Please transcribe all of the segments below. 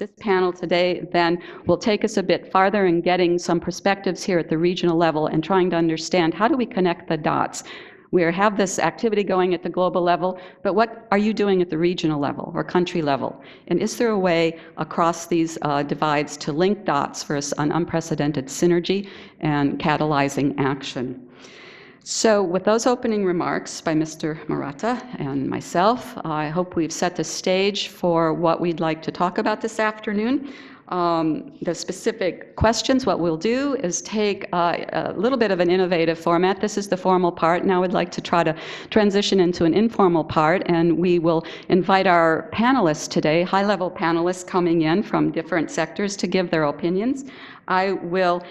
This panel today then will take us a bit farther in getting some perspectives here at the regional level and trying to understand how do we connect the dots. We have this activity going at the global level, but what are you doing at the regional level or country level? And is there a way across these divides to link dots for an unprecedented synergy and catalyzing action? So with those opening remarks by Mr. Murata and myself, I hope we've set the stage for what we'd like to talk about this afternoon. The specific questions, what we'll do is take a little bit of an innovative format. This is the formal part. Now I'd like to try to transition into an informal part, and we will invite our panelists today, high-level panelists coming in from different sectors to give their opinions. I will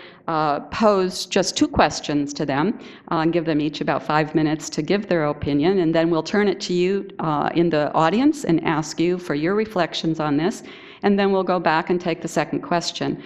pose just 2 questions to them and give them each about 5 minutes to give their opinion, and then we'll turn it to you in the audience and ask you for your reflections on this, and then we'll go back and take the second question.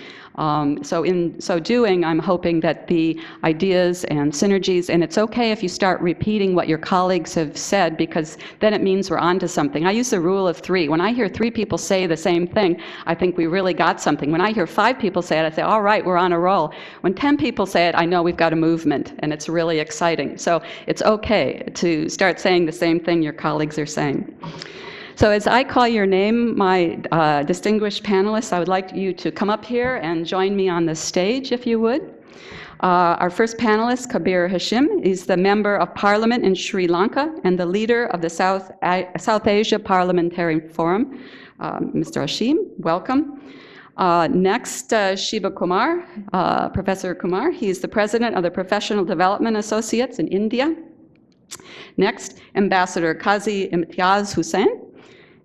So in so doing, I'm hoping that the ideas and synergies, and it's okay if you start repeating what your colleagues have said, because then it means we're onto something. I use the rule of 3. When I hear 3 people say the same thing, I think we really got something. When I hear 5 people say it, I say, all right, we're on a roll. When 10 people say it, I know we've got a movement, and it's really exciting. So it's okay to start saying the same thing your colleagues are saying. So as I call your name, my distinguished panelists, I would like you to come up here and join me on the stage, if you would. Our first panelist, Kabir Hashim, is the Member of Parliament in Sri Lanka and the leader of the South Asia Parliamentary Forum. Mr. Hashim, welcome. Next, Shiva Kumar, Professor Kumar. He's the president of the Professional Development Associates in India. Next, Ambassador Qazi Imtiaz Hussain.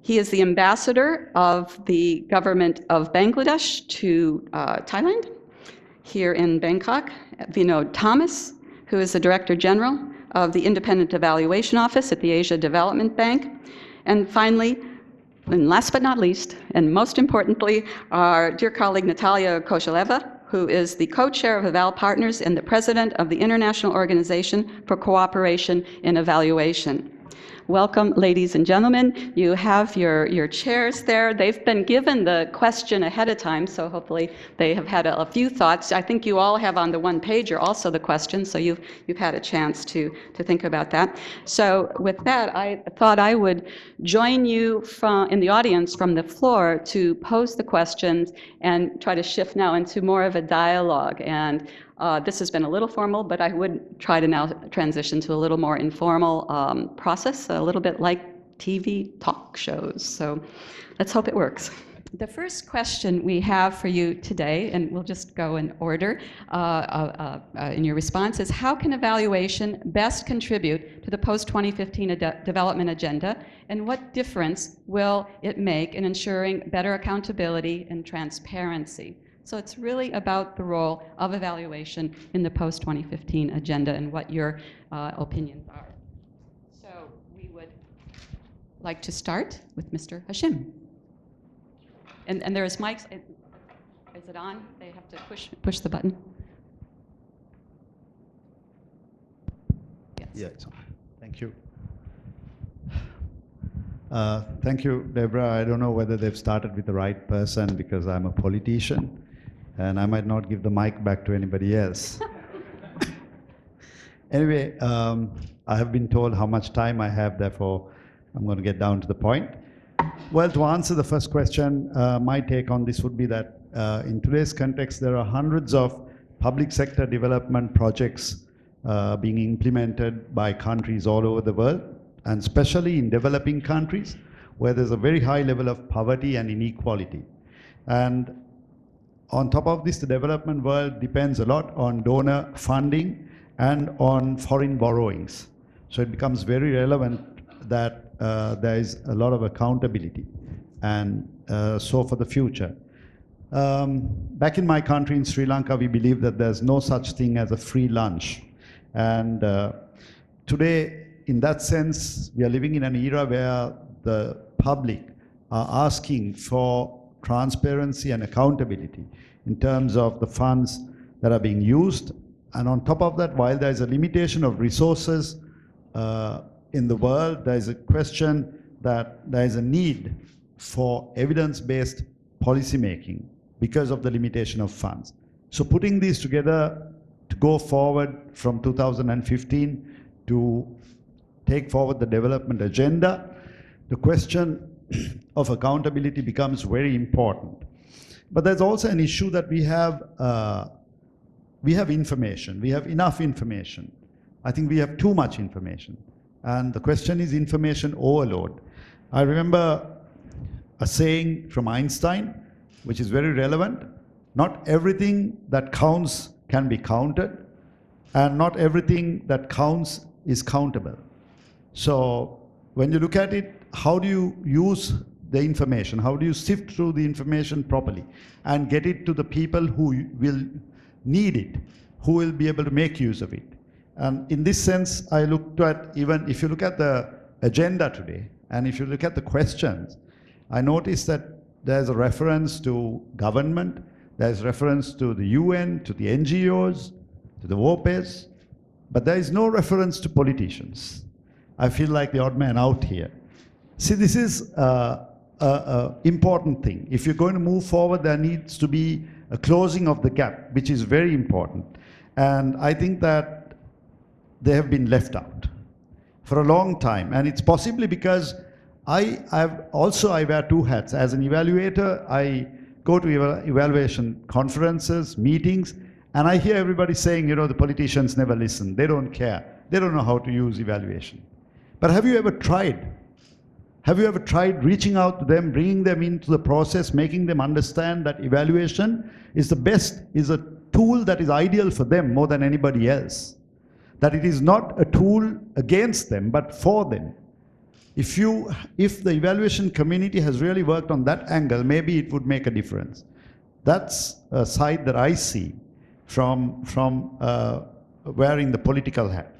He is the ambassador of the government of Bangladesh to Thailand, here in Bangkok. Vinod Thomas, who is the Director General of the Independent Evaluation Office at the Asia Development Bank. And finally, and last but not least, and most importantly, our dear colleague Natalia Kosheleva, who is the co-chair of Eval Partners and the president of the International Organization for Cooperation in Evaluation. Welcome, ladies and gentlemen. You have your chairs there. They've been given the question ahead of time, so hopefully they have had a few thoughts. I think you all have on the one pager also the questions, so you've had a chance to think about that. So with that, I thought I would join you in the audience from the floor to pose the questions and try to shift now into more of a dialogue. And this has been a little formal, but I would try to now transition to a little more informal process, a little bit like TV talk shows. So let's hope it works. The first question we have for you today, and we'll just go in order in your response, is how can evaluation best contribute to the post-2015 development agenda, and what difference will it make in ensuring better accountability and transparency? So it's really about the role of evaluation in the post-2015 agenda and what your opinions are. So we would like to start with Mr. Hashim. And there's mics. Is it on? They have to push the button. Yes. Yeah, it's on. Thank you. Thank you, Deborah. I don't know whether they've started with the right person because I'm a politician. And I might not give the mic back to anybody else. Anyway, I have been told how much time I have, therefore I'm going to get down to the point. Well, to answer the first question, my take on this would be that in today's context, there are hundreds of public sector development projects being implemented by countries all over the world, and especially in developing countries where there's a very high level of poverty and inequality. And on top of this, the development world depends a lot on donor funding and on foreign borrowings. So it becomes very relevant that there is a lot of accountability, and so for the future. Back in my country, in Sri Lanka, we believe that there's no such thing as a free lunch. And today, in that sense, we are living in an era where the public are asking for transparency and accountability in terms of the funds that are being used. And on top of that, while there is a limitation of resources in the world, there is a question that there is a need for evidence-based policy making because of the limitation of funds. So putting these together to go forward from 2015 to take forward the development agenda, the question of accountability becomes very important. But there's also an issue that we have information. We have enough information. I think we have too much information. And the question is information overload. I remember a saying from Einstein, which is very relevant. Not everything that counts can be counted, and not everything that counts is countable. So when you look at it, how do you use the information? How do you sift through the information properly and get it to the people who will need it, who will be able to make use of it? And in this sense, I looked at, even if you look at the agenda today, and if you look at the questions, I noticed that there's a reference to government, there's reference to the UN, to the NGOs, to the WOPES, but there is no reference to politicians. I feel like the odd man out here. See, this is an important thing. If you're going to move forward, there needs to be a closing of the gap, which is very important. And I think that they have been left out for a long time. And it's possibly because I wear two hats. As an evaluator, I go to evaluation conferences, meetings, and I hear everybody saying, you know, the politicians never listen. They don't care. They don't know how to use evaluation. But have you ever tried? Have you ever tried reaching out to them, bringing them into the process, making them understand that evaluation is is a tool that is ideal for them more than anybody else? That it is not a tool against them, but for them. If the evaluation community has really worked on that angle, maybe it would make a difference. That's a side that I see from wearing the political hat.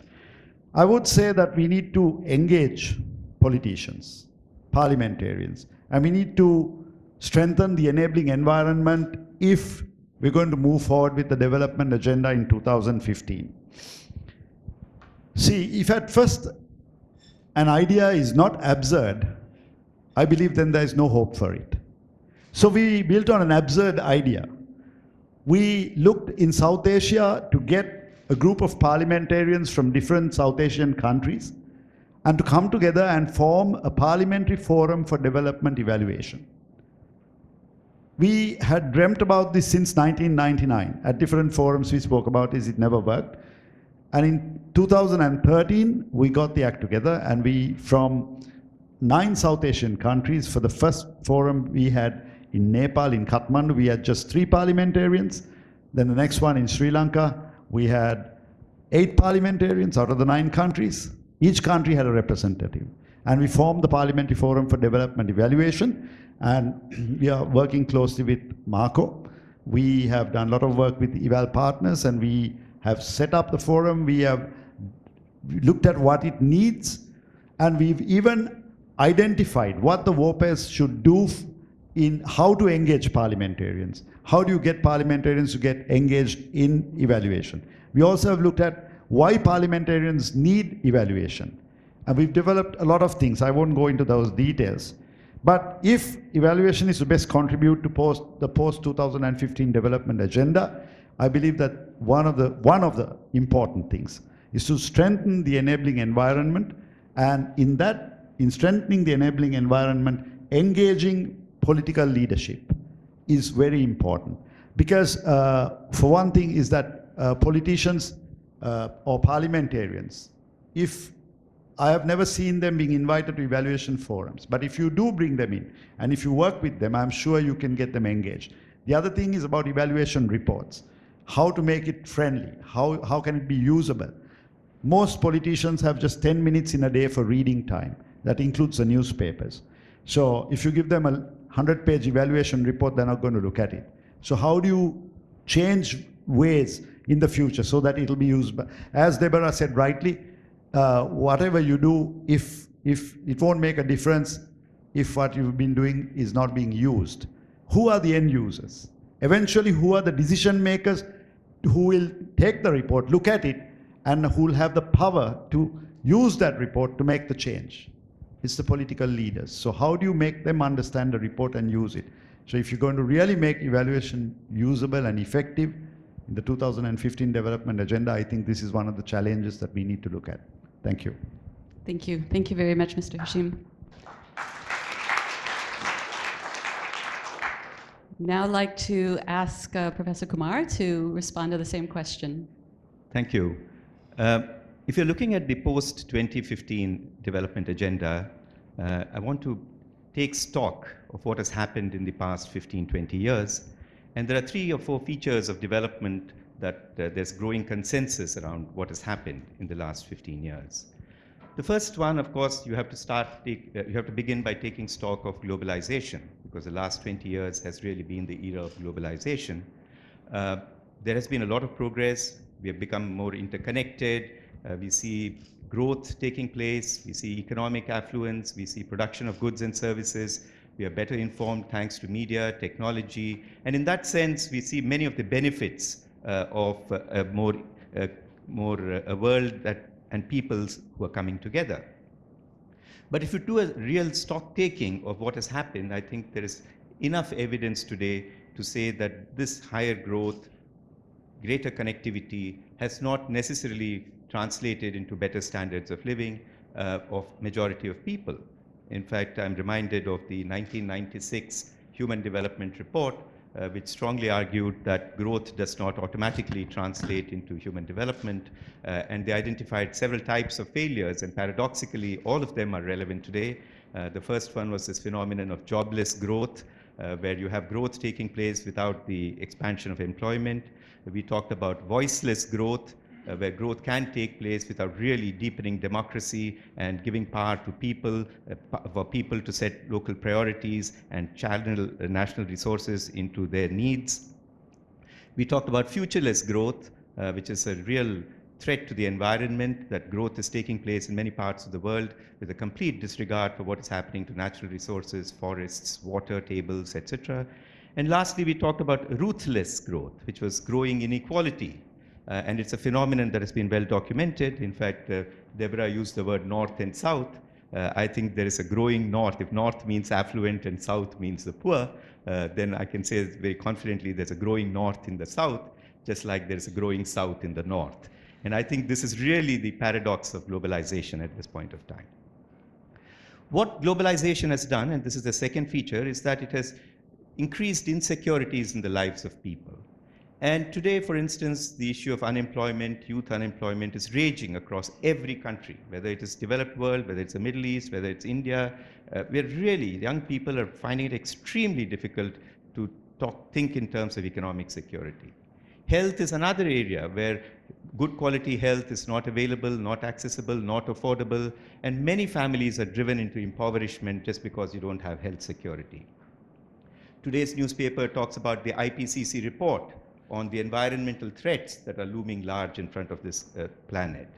I would say that we need to engage politicians, parliamentarians, and we need to strengthen the enabling environment if we're going to move forward with the development agenda in 2015. See, if at first an idea is not absurd, I believe then there is no hope for it. So we built on an absurd idea. We looked in South Asia to get a group of parliamentarians from different South Asian countries and to come together and form a parliamentary forum for development evaluation. We had dreamt about this since 1999. At different forums we spoke about this, it never worked. And in 2013, we got the act together, and we, from 9 South Asian countries, for the first forum we had in Nepal, in Kathmandu, we had just 3 parliamentarians. Then the next one in Sri Lanka, we had 8 parliamentarians out of the 9 countries. Each country had a representative. And we formed the Parliamentary Forum for Development Evaluation, and we are working closely with Marco. We have done a lot of work with Eval Partners, and we have set up the forum. We have looked at what it needs, and we've even identified what the WOPES should do in how to engage parliamentarians. How do you get parliamentarians to get engaged in evaluation? We also have looked at why parliamentarians need evaluation. And we've developed a lot of things. I won't go into those details. But if evaluation is to best contribute to the post-2015 development agenda, I believe that one of the important things is to strengthen the enabling environment, and in strengthening the enabling environment, engaging political leadership is very important. Because for one thing is that politicians or parliamentarians, I have never seen them being invited to evaluation forums, but if you do bring them in, and if you work with them, I'm sure you can get them engaged. The other thing is about evaluation reports. How to make it friendly, how can it be usable? Most politicians have just 10 minutes in a day for reading time. That includes the newspapers. So if you give them a 100-page evaluation report, they're not going to look at it. So how do you change ways in the future so that it'll be used? As Deborah said rightly, whatever you do, if it won't make a difference if what you've been doing is not being used. Who are the end users? Eventually, who are the decision makers who will take the report, look at it, and who will have the power to use that report to make the change? It's the political leaders. So how do you make them understand the report and use it? So if you're going to really make evaluation usable and effective in the 2015 development agenda, I think this is one of the challenges that we need to look at. Thank you. Thank you. Thank you very much, Mr. Hashim. Now I'd like to ask Professor Kumar to respond to the same question. Thank you. If you're looking at the post-2015 development agenda, I want to take stock of what has happened in the past 15, 20 years. And there are 3 or 4 features of development that there's growing consensus around what has happened in the last 15 years. The first one, of course, you have to begin by taking stock of globalization, because the last 20 years has really been the era of globalization. There has been a lot of progress. We have become more interconnected. We see growth taking place. We see economic affluence. We see production of goods and services. We are better informed thanks to media, technology. And in that sense, we see many of the benefits of a world and peoples who are coming together. But if you do a real stock taking of what has happened, I think there is enough evidence today to say that this higher growth, greater connectivity has not necessarily translated into better standards of living of majority of people. In fact, I'm reminded of the 1996 Human Development Report, which strongly argued that growth does not automatically translate into human development. And they identified several types of failures, and paradoxically, all of them are relevant today. The first one was this phenomenon of jobless growth, where you have growth taking place without the expansion of employment. We talked about voiceless growth, where growth can take place without really deepening democracy and giving power to people, for people to set local priorities and channel national resources into their needs. We talked about futureless growth, which is a real threat to the environment, that growth is taking place in many parts of the world with a complete disregard for what is happening to natural resources, forests, water tables, etc. And lastly, we talked about ruthless growth, which was growing inequality. And it's a phenomenon that has been well documented. In fact, Deborah used the word north and south. I think there is a growing north. If north means affluent and south means the poor, then I can say very confidently there's a growing north in the south, just like there's a growing south in the north. And I think this is really the paradox of globalization at this point of time. What globalization has done, and this is the second feature, is that it has increased insecurities in the lives of people. And today, for instance, the issue of unemployment, youth unemployment, is raging across every country, whether it is developed world, whether it's the Middle East, whether it's India. Young people are finding it extremely difficult to think in terms of economic security. Health is another area where good quality health is not available, not accessible, not affordable, and many families are driven into impoverishment just because you don't have health security. Today's newspaper talks about the IPCC report on the environmental threats that are looming large in front of this planet.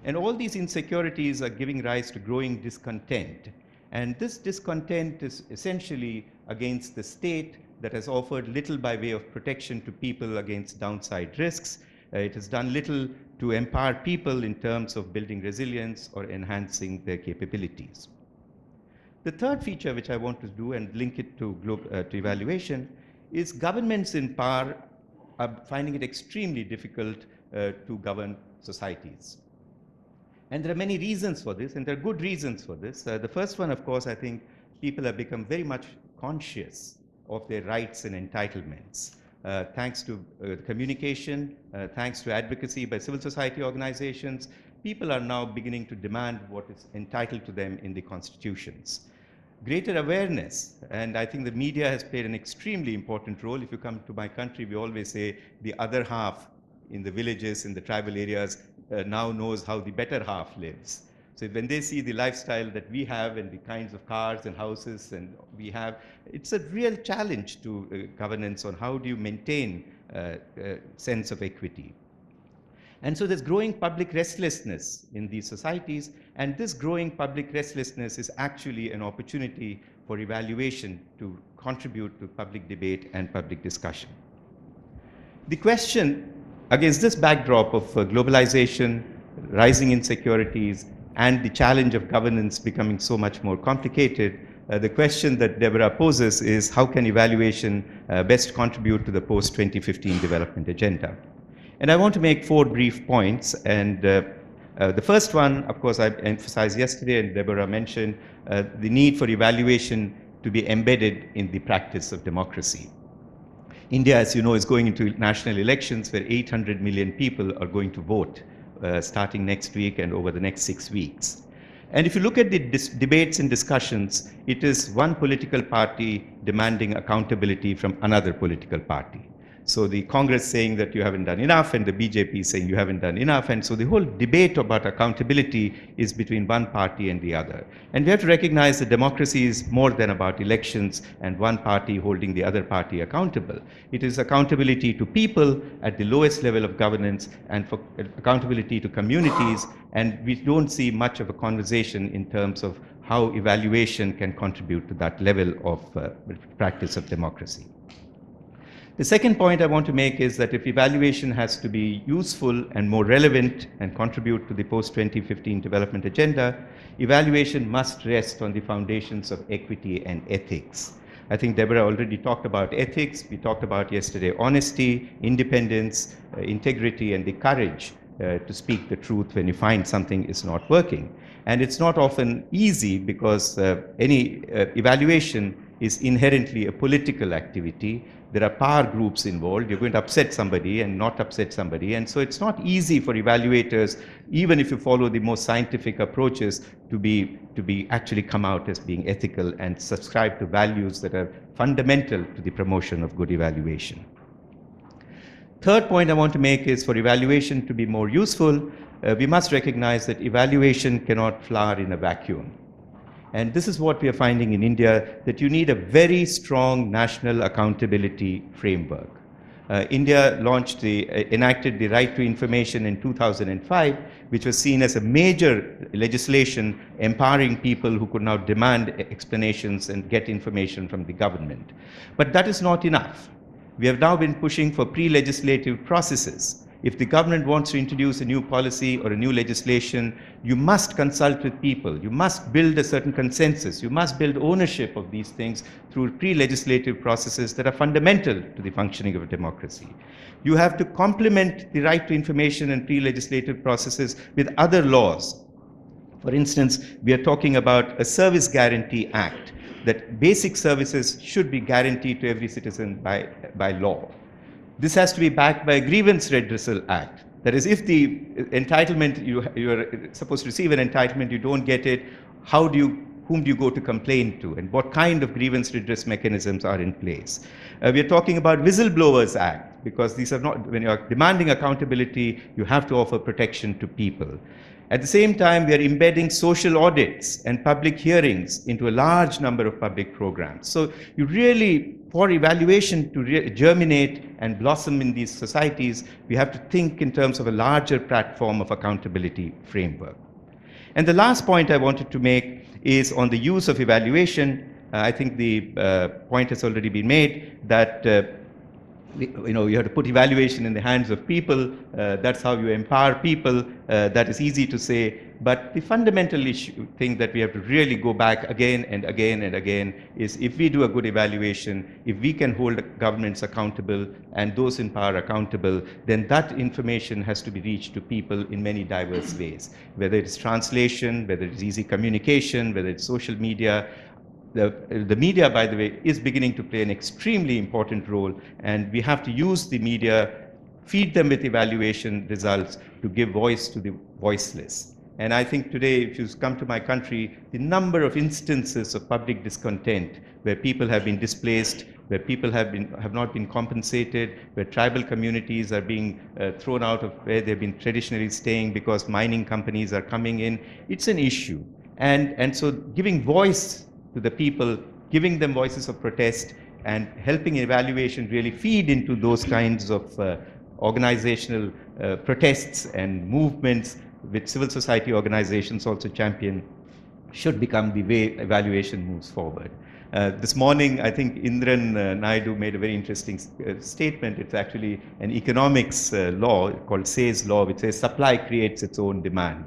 And all these insecurities are giving rise to growing discontent. And this discontent is essentially against the state that has offered little by way of protection to people against downside risks. It has done little to empower people in terms of building resilience or enhancing their capabilities. The third feature which I want to do and link it to evaluation is governments in power are finding it extremely difficult to govern societies. And there are many reasons for this, and there are good reasons for this. The first one, of course, I think people have become very much conscious of their rights and entitlements. Thanks to communication, thanks to advocacy by civil society organizations, people are now beginning to demand what is entitled to them in the constitutions. Greater awareness, and I think the media has played an extremely important role. If you come to my country, we always say the other half in the villages, in the tribal areas, now knows how the better half lives. So when they see the lifestyle that we have and the kinds of cars and houses and we have, it's a real challenge to governance on how do you maintain a sense of equity. And so there's growing public restlessness in these societies, and this growing public restlessness is actually an opportunity for evaluation to contribute to public debate and public discussion. The question against this backdrop of globalization, rising insecurities, and the challenge of governance becoming so much more complicated, the question that Deborah poses is how can evaluation best contribute to the post-2015 development agenda? And I want to make 4 brief points. And the first one, of course, I emphasized yesterday, and Deborah mentioned, the need for evaluation to be embedded in the practice of democracy. India, as you know, is going into national elections where 800 million people are going to vote starting next week and over the next 6 weeks. And if you look at the debates and discussions, it is one political party demanding accountability from another political party. So the Congress saying that you haven't done enough, and the BJP saying you haven't done enough. And so the whole debate about accountability is between one party and the other. And we have to recognize that democracy is more than about elections and one party holding the other party accountable. It is accountability to people at the lowest level of governance and for accountability to communities. And we don't see much of a conversation in terms of how evaluation can contribute to that level of practice of democracy. The second point I want to make is that if evaluation has to be useful and more relevant and contribute to the post-2015 development agenda, evaluation must rest on the foundations of equity and ethics. I think Deborah already talked about ethics. We talked about yesterday honesty, independence, integrity, and the courage to speak the truth when you find something is not working. And it's not often easy because any evaluation is inherently a political activity. There are power groups involved. You're going to upset somebody and not upset somebody. And so it's not easy for evaluators, even if you follow the most scientific approaches, to be actually come out as being ethical and subscribe to values that are fundamental to the promotion of good evaluation. Third point I want to make is for evaluation to be more useful, we must recognize that evaluation cannot flower in a vacuum. And this is what we are finding in India, that you need a very strong national accountability framework. India enacted the Right to Information in 2005, which was seen as a major legislation empowering people who could now demand explanations and get information from the government. But that is not enough. We have now been pushing for pre-legislative processes. If the government wants to introduce a new policy or a new legislation, you must consult with people. You must build a certain consensus. You must build ownership of these things through pre-legislative processes that are fundamental to the functioning of a democracy. You have to complement the right to information and pre-legislative processes with other laws. For instance, we are talking about a Service Guarantee Act, that basic services should be guaranteed to every citizen by law. This has to be backed by a Grievance Redressal Act. That is, if the entitlement, you are supposed to receive an entitlement, you don't get it, whom do you go to complain to, and what kind of grievance redress mechanisms are in place? We are talking about Whistleblowers Act, because these are not, when you are demanding accountability, you have to offer protection to people. At the same time, we are embedding social audits and public hearings into a large number of public programs. So you really, for evaluation to germinate and blossom in these societies, we have to think in terms of a larger platform of accountability framework. And the last point I wanted to make is on the use of evaluation. I think the point has already been made that you have to put evaluation in the hands of people. That's how you empower people. That is easy to say. But the fundamental thing that we have to really go back again and again and again is if we do a good evaluation, if we can hold governments accountable and those in power accountable, then that information has to be reached to people in many diverse ways, whether it's translation, whether it's easy communication, whether it's social media. The media, by the way, is beginning to play an extremely important role, and we have to use the media, feed them with evaluation results to give voice to the voiceless. And I think today, if you come to my country, the number of instances of public discontent where people have been displaced, where people have not been compensated, where tribal communities are being thrown out of where they've been traditionally staying because mining companies are coming in, it's an issue. And so giving voice to the people, giving them voices of protest, and helping evaluation really feed into those kinds of organizational protests and movements which civil society organizations also champion, should become the way evaluation moves forward. This morning, I think Indran Naidu made a very interesting statement. It's actually an economics law called Say's law, which says supply creates its own demand.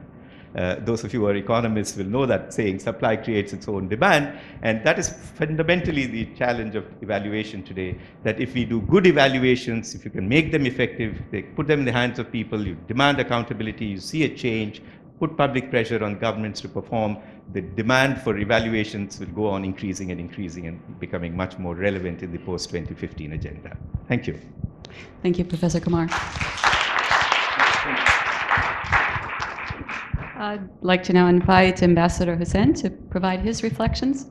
Those of you who are economists will know that saying, supply creates its own demand. And that is fundamentally the challenge of evaluation today, that if we do good evaluations, if you can make them effective, they put them in the hands of people, you demand accountability, you see a change, put public pressure on governments to perform, the demand for evaluations will go on increasing and becoming much more relevant in the post-2015 agenda. Thank you. Thank you, Professor Kumar. I'd like to now invite Ambassador Hussain to provide his reflections.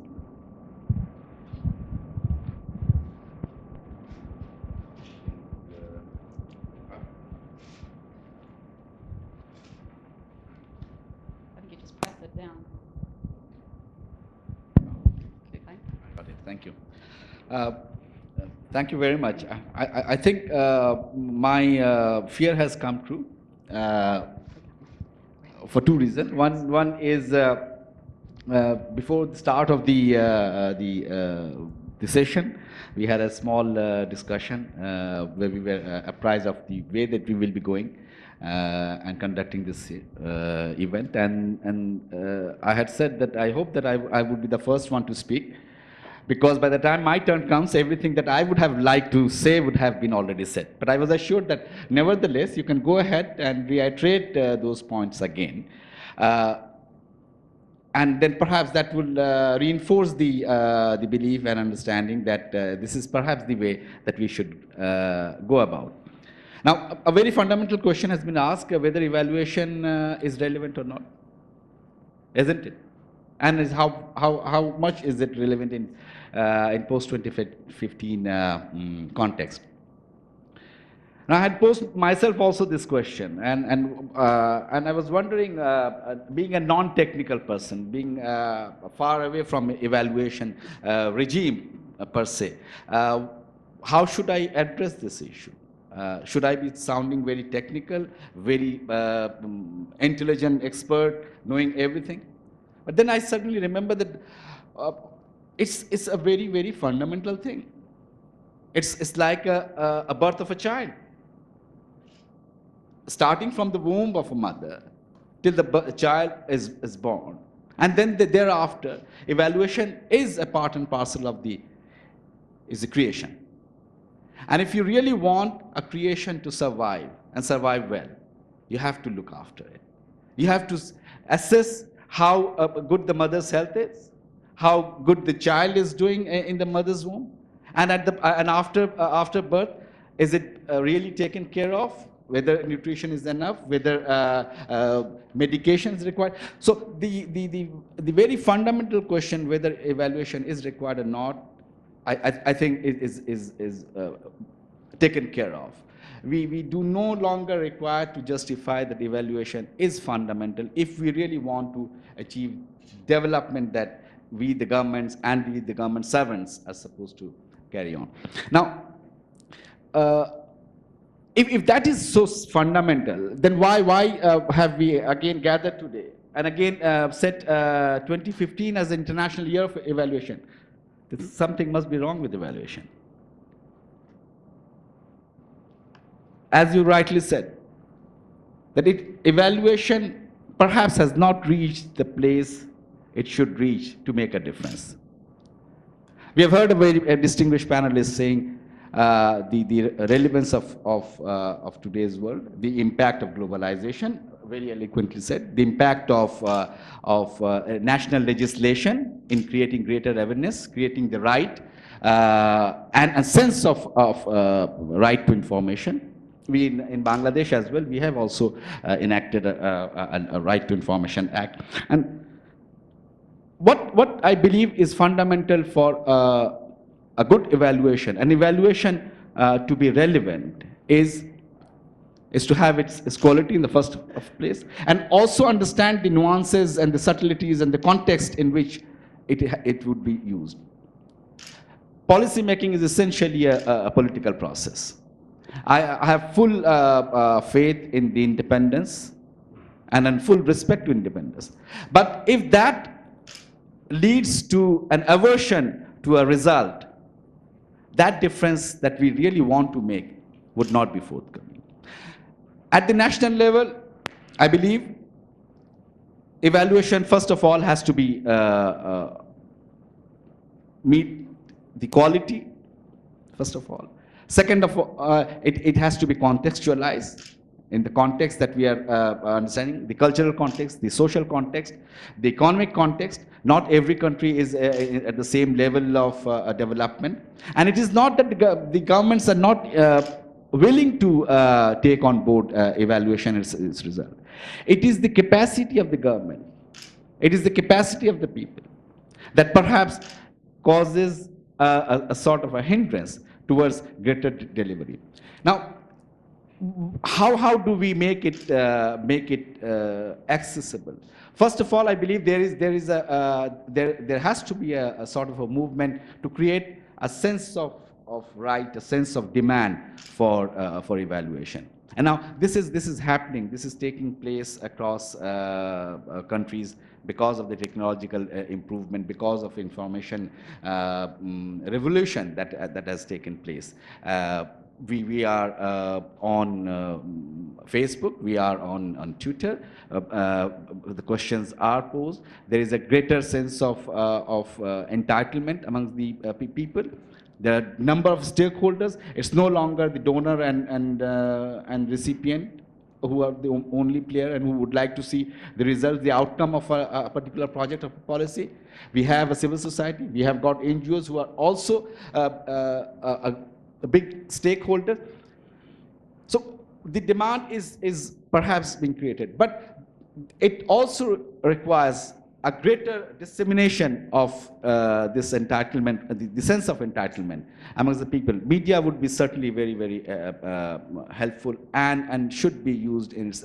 I think you just press it down. Okay, fine. Got it. Thank you. Thank you very much. I think my fear has come true for two reasons. One is before the start of the session, we had a small discussion where we were apprised of the way that we will be going and conducting this event. And I had said that I hope that I would be the first one to speak, because by the time my turn comes, everything that I would have liked to say would have been already said. But I was assured that nevertheless, you can go ahead and reiterate those points again. And then perhaps that will reinforce the belief and understanding that this is perhaps the way that we should go about. Now, a very fundamental question has been asked, whether evaluation is relevant or not, isn't it? And is how much is it relevant in post-2015 context? Now, I had posed myself also this question, and I was wondering, being a non-technical person, being far away from evaluation regime per se, how should I address this issue? Should I be sounding very technical, very intelligent expert, knowing everything? But then I suddenly remember that it's a very, very fundamental thing. It's like a birth of a child. Starting from the womb of a mother till the child is born. And then thereafter, evaluation is a part and parcel of the creation. And if you really want a creation to survive and survive well, you have to look after it. You have to assess how good the mother's health is, how good the child is doing in the mother's womb, and after birth, is it really taken care of? Whether nutrition is enough, whether medication is required. So the very fundamental question, whether evaluation is required or not, I think is taken care of. We do no longer require to justify that evaluation is fundamental if we really want to achieve development that we, the governments, and we, the government servants, are supposed to carry on. Now, if that is so fundamental, then why have we again gathered today and again set 2015 as the International Year of Evaluation? Something must be wrong with evaluation. As you rightly said, that evaluation perhaps has not reached the place it should reach to make a difference. We have heard a distinguished panelist saying the relevance of today's world, the impact of globalization, very eloquently said, the impact of national legislation in creating greater awareness, creating the right and a sense of right to information. We in Bangladesh as well, we have also enacted a Right to Information Act. And what I believe is fundamental for a good evaluation, an evaluation to be relevant is to have its quality in the first place, and also understand the nuances and the subtleties and the context in which it would be used. Policy making is essentially a political process. I have full faith in the independence and full respect to independence. But if that leads to an aversion to a result, that difference that we really want to make would not be forthcoming. At the national level, I believe evaluation, first of all, has to be meet the quality, first of all. Second of all, it has to be contextualized in the context that we are understanding, the cultural context, the social context, the economic context. Not every country is at the same level of development. And it is not that the governments are not willing to take on board evaluation and its result. It is the capacity of the government, it is the capacity of the people that perhaps causes a sort of a hindrance towards greater delivery. Now, how do we make it accessible? First of all, I believe there has to be a sort of a movement to create a sense of right, a sense of demand for evaluation. And now this is happening. This is taking place across countries because of the technological improvement, because of information revolution that has taken place. We are on Facebook, we are on Twitter, the questions are posed. There is a greater sense of entitlement among the people. There are a number of stakeholders. It's no longer the donor and recipient who are the only player and who would like to see the results, the outcome of a particular project or policy. We have a civil society. We have got NGOs who are also a big stakeholder. So the demand is perhaps being created, but it also requires a greater dissemination of this entitlement, the sense of entitlement amongst the people. Media would be certainly very, very helpful and should be used in its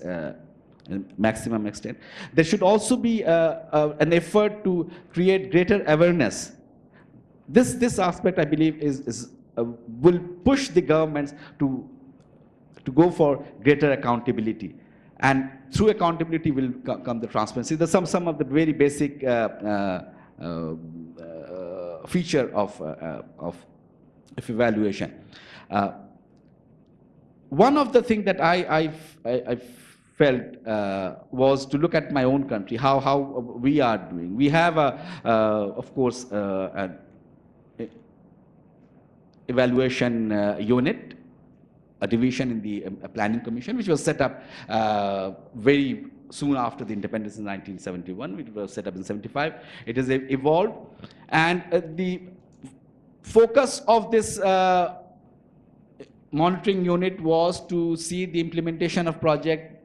maximum extent. There should also be an effort to create greater awareness. This aspect, I believe, will push the governments to go for greater accountability. And through accountability will come the transparency. There's some of the very basic feature of evaluation. One of the things that I felt was to look at my own country, how we are doing. We have, of course, an evaluation unit, a division in the Planning Commission, which was set up very soon after the independence in 1971. It was set up in 75. It has evolved. And the focus of this monitoring unit was to see the implementation of project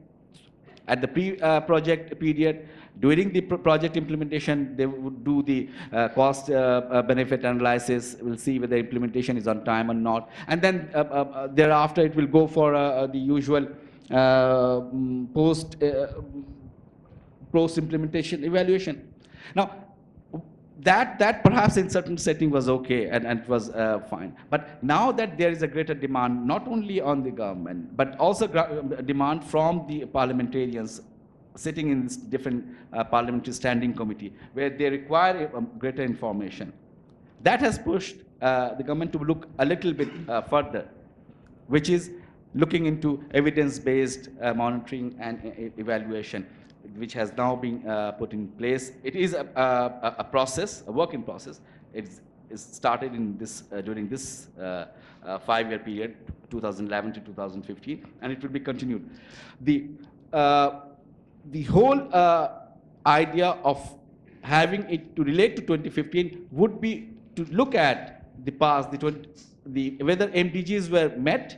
at the pre-project period. During the project implementation, they would do the cost-benefit analysis. We'll see whether implementation is on time or not. And then thereafter, it will go for the usual post-implementation evaluation. Now, that perhaps in certain setting was okay and it was fine. But now that there is a greater demand, not only on the government, but also demand from the parliamentarians sitting in this different parliamentary standing committee, where they require greater information. That has pushed the government to look a little bit further, which is looking into evidence-based monitoring and evaluation, which has now been put in place. It is a process, a work in process. It's started in this during this 5-year period, 2011 to 2015, and it will be continued. The whole idea of having it to relate to 2015 would be to look at the past, whether MDGs were met,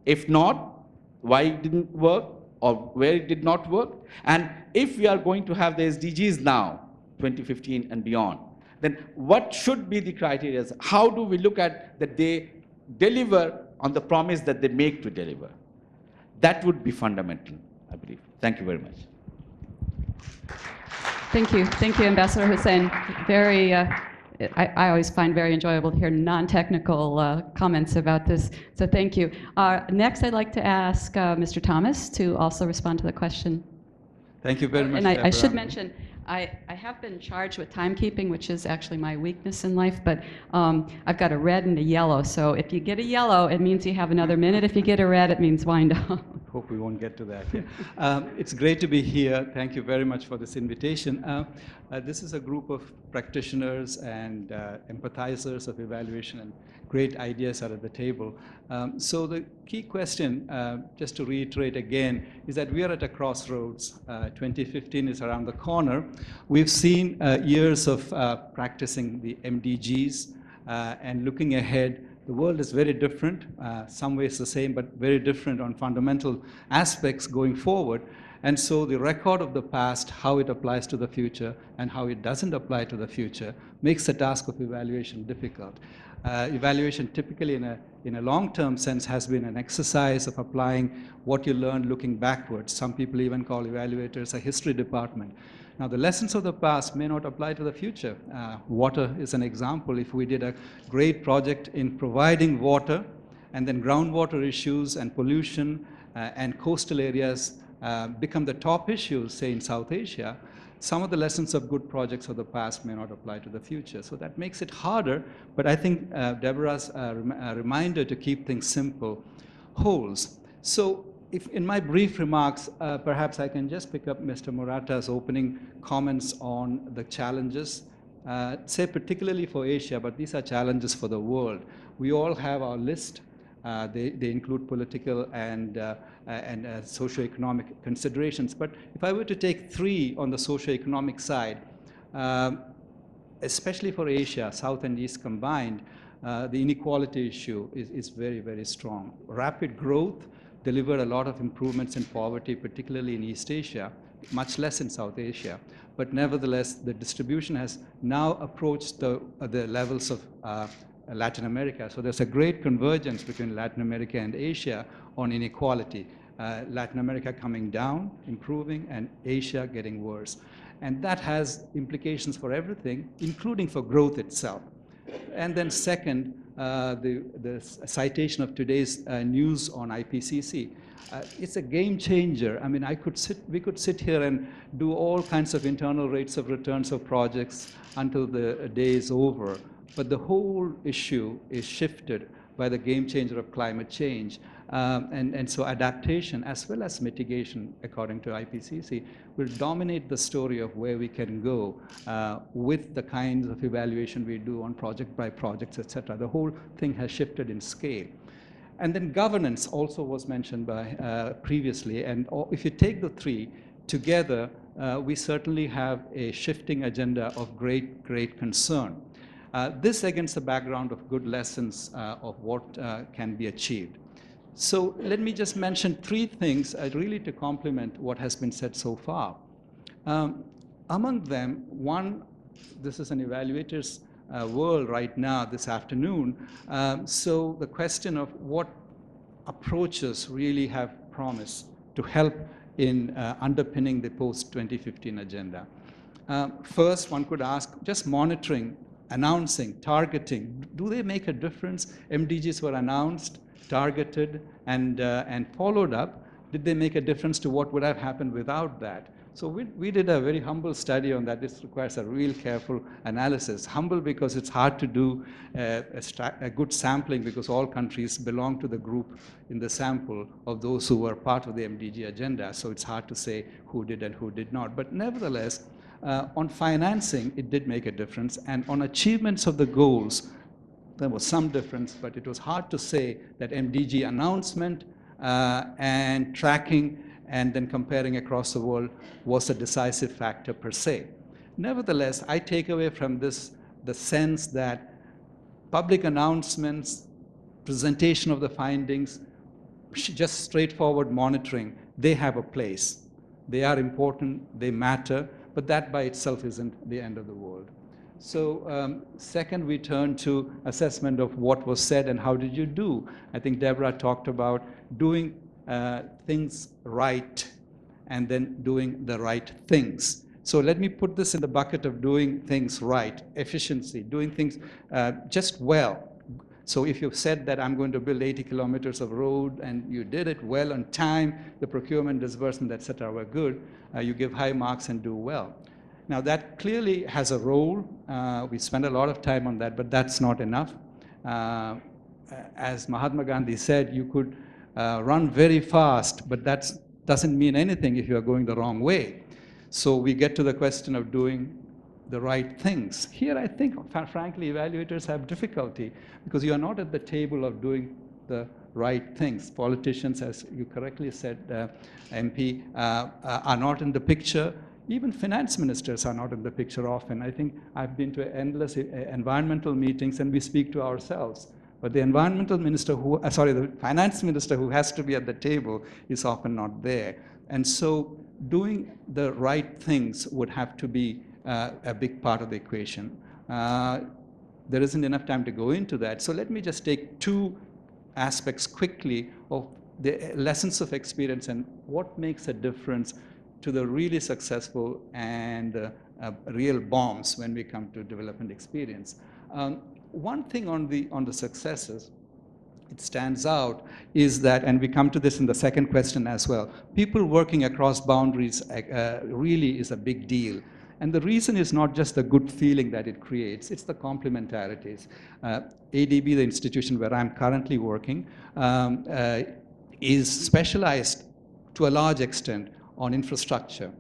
if not, why it didn't work, or where it did not work. And if we are going to have the SDGs now, 2015 and beyond, then what should be the criteria? How do we look at that they deliver on the promise that they make to deliver? That would be fundamental, I believe. Thank you very much. Thank you, Ambassador Hussain. Very, I always find very enjoyable to hear non-technical comments about this, so thank you. Next, I'd like to ask Mr. Thomas to also respond to the question. Thank you very much. And I should mention, I have been charged with timekeeping, which is actually my weakness in life, but I've got a red and a yellow, so if you get a yellow, it means you have another minute. If you get a red, it means wind up. hope we won't get to that. Yeah. It's great to be here. Thank you very much for this invitation. This is a group of practitioners and empathizers of evaluation, and great ideas are at the table. So the key question, just to reiterate again, is that we are at a crossroads. 2015 is around the corner. We've seen years of practicing the MDGs and looking ahead. The world is very different, some ways the same, but very different on fundamental aspects going forward. And so the record of the past, how it applies to the future and how it doesn't apply to the future, makes the task of evaluation difficult. Evaluation typically in a long-term sense has been an exercise of applying what you learned looking backwards. Some people even call evaluators a history department. Now, the lessons of the past may not apply to the future. Water is an example. If we did a great project in providing water, and then groundwater issues and pollution and coastal areas become the top issues, say in South Asia, some of the lessons of good projects of the past may not apply to the future. So that makes it harder, but I think Deborah's reminder to keep things simple holds. So if in my brief remarks, perhaps I can just pick up Mr. Murata's opening comments on the challenges, say particularly for Asia, but these are challenges for the world. We all have our list. They include political and socioeconomic considerations. But if I were to take three on the socioeconomic side, especially for Asia, South and East combined, the inequality issue is very, very strong. Rapid growth delivered a lot of improvements in poverty, particularly in East Asia, much less in South Asia. But nevertheless, the distribution has now approached the levels of Latin America. So there's a great convergence between Latin America and Asia on inequality. Latin America coming down, improving, and Asia getting worse. And that has implications for everything, including for growth itself. And then second, the citation of today's news on IPCC. It's a game changer. I mean, we could sit here and do all kinds of internal rates of returns of projects until the day is over. But the whole issue is shifted by the game changer of climate change. And so adaptation as well as mitigation, according to IPCC, will dominate the story of where we can go with the kinds of evaluation we do on project by projects, et cetera. The whole thing has shifted in scale. And then governance also was mentioned by previously. And if you take the three together, we certainly have a shifting agenda of great, great concern. This against the background of good lessons of what can be achieved. So let me just mention three things really to complement what has been said so far. Among them, one, this is an evaluator's world right now, this afternoon. So the question of what approaches really have promise to help in underpinning the post-2015 agenda. First, one could ask, just monitoring, announcing, targeting, do they make a difference? MDGs were announced, targeted, and followed up. Did they make a difference to what would have happened without that? So we did a very humble study on that. This requires a real careful analysis. Humble because it's hard to do a good sampling because all countries belong to the group in the sample of those who were part of the MDG agenda. So it's hard to say who did and who did not. But nevertheless, on financing, it did make a difference. And on achievements of the goals, there was some difference, but it was hard to say that MDG announcement and tracking and then comparing across the world was a decisive factor per se. Nevertheless, I take away from this the sense that public announcements, presentation of the findings, just straightforward monitoring, they have a place. They are important, they matter, but that by itself isn't the end of the world. So second, we turn to assessment of what was said and how did you do. I think Deborah talked about doing things right and then doing the right things. So let me put this in the bucket of doing things right, efficiency, doing things just well. So if you've said that I'm going to build 80 kilometers of road and you did it well on time, the procurement, disbursement, et cetera, were good, you give high marks and do well. Now that clearly has a role. We spend a lot of time on that, but that's not enough. As Mahatma Gandhi said, you could run very fast, but that doesn't mean anything if you are going the wrong way. So we get to the question of doing the right things. Here, I think, frankly, evaluators have difficulty because you are not at the table of doing the right things. Politicians, as you correctly said, MP, are not in the picture. Even finance ministers are not in the picture often. I think I've been to endless environmental meetings and we speak to ourselves. But the environmental minister the finance minister who has to be at the table is often not there. And so doing the right things would have to be a big part of the equation. There isn't enough time to go into that. So let me just take two aspects quickly of the lessons of experience and what makes a difference to the really successful and real bombs when we come to development experience. One thing on the successes, it stands out, is that, and we come to this in the second question as well, people working across boundaries really is a big deal. And the reason is not just the good feeling that it creates, it's the complementarities. ADB, the institution where I'm currently working, is specialized to a large extent on infrastructure.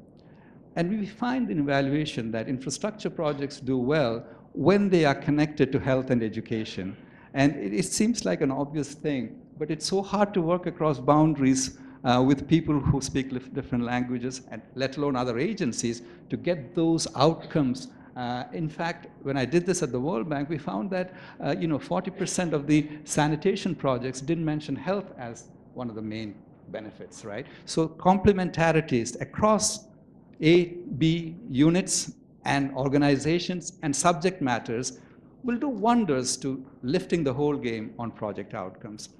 And we find in evaluation that infrastructure projects do well when they are connected to health and education. And it seems like an obvious thing, but it's so hard to work across boundaries with people who speak different languages, and let alone other agencies, to get those outcomes. In fact, when I did this at the World Bank, we found that 40% of the sanitation projects didn't mention health as one of the main benefits, right? So complementarities across A, B units and organizations and subject matters will do wonders to lifting the whole game on project outcomes.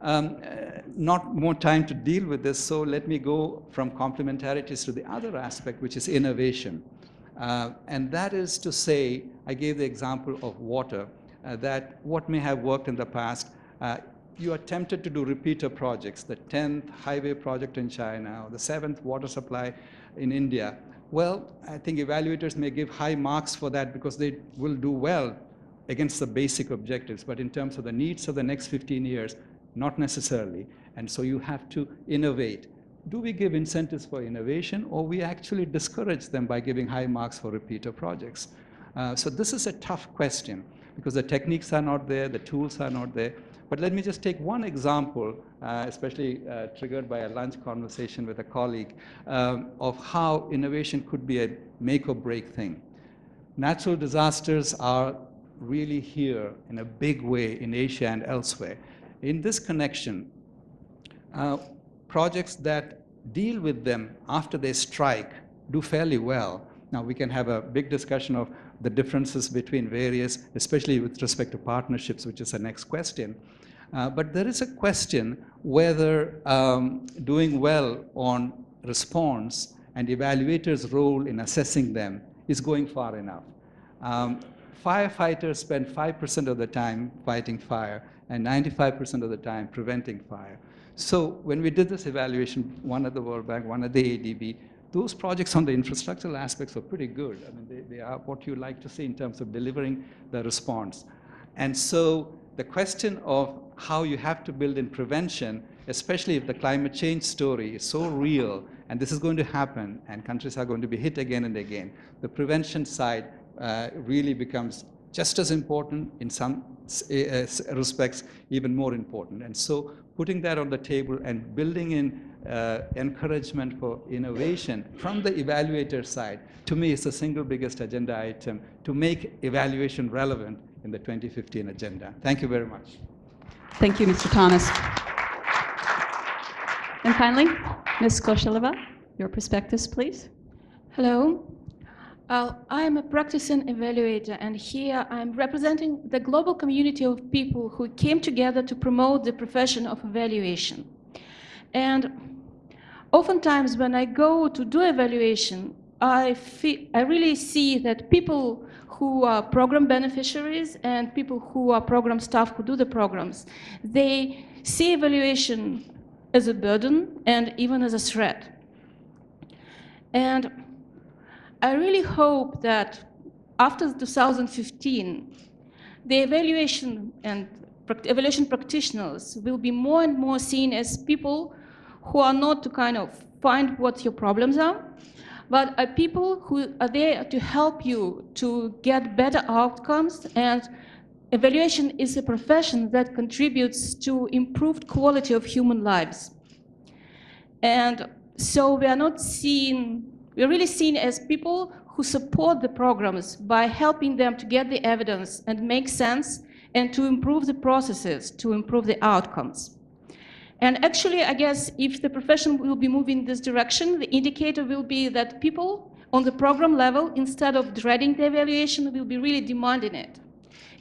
Not more time to deal with this, so let me go from complementarities to the other aspect, which is innovation. And that is to say, I gave the example of water, that what may have worked in the past, you are tempted to do repeater projects, the 10th highway project in China, or the 7th water supply in India. Well, I think evaluators may give high marks for that because they will do well against the basic objectives, but in terms of the needs of the next 15 years, not necessarily. And so you have to innovate. Do we give incentives for innovation, or we actually discourage them by giving high marks for repeater projects? So this is a tough question because the techniques are not there, the tools are not there. But let me just take one example, especially triggered by a lunch conversation with a colleague, of how innovation could be a make or break thing. Natural disasters are really here in a big way in Asia and elsewhere. In this connection, projects that deal with them after they strike do fairly well. Now, we can have a big discussion of the differences between various, especially with respect to partnerships, which is the next question. But there is a question whether doing well on response and evaluators' role in assessing them is going far enough. Firefighters spend 5% of the time fighting fire and 95% of the time preventing fire. So when we did this evaluation, one at the World Bank, one at the ADB, those projects on the infrastructural aspects were pretty good. I mean, they are what you like to see in terms of delivering the response. And so the question of how you have to build in prevention, especially if the climate change story is so real, and this is going to happen, and countries are going to be hit again and again, the prevention side really becomes just as important, in some respects even more important. And so putting that on the table and building in encouragement for innovation from the evaluator side, to me, is the single biggest agenda item to make evaluation relevant in the 2015 agenda. Thank you very much. Thank you, Mr. Thomas. And finally, Ms. Koshilova, your perspectives, please. Hello. I am a practicing evaluator, and here I'm representing the global community of people who came together to promote the profession of evaluation. And oftentimes when I go to do evaluation, I really see that people who are program beneficiaries and people who are program staff who do the programs, they see evaluation as a burden and even as a threat. And I really hope that after 2015, the evaluation and evaluation practitioners will be more and more seen as people who are not to kind of find what your problems are, but are people who are there to help you to get better outcomes. And evaluation is a profession that contributes to improved quality of human lives. And so we are not seen, we're really seen as people who support the programs by helping them to get the evidence and make sense and to improve the processes, to improve the outcomes. And actually, I guess if the profession will be moving in this direction, the indicator will be that people on the program level, instead of dreading the evaluation, will be really demanding it.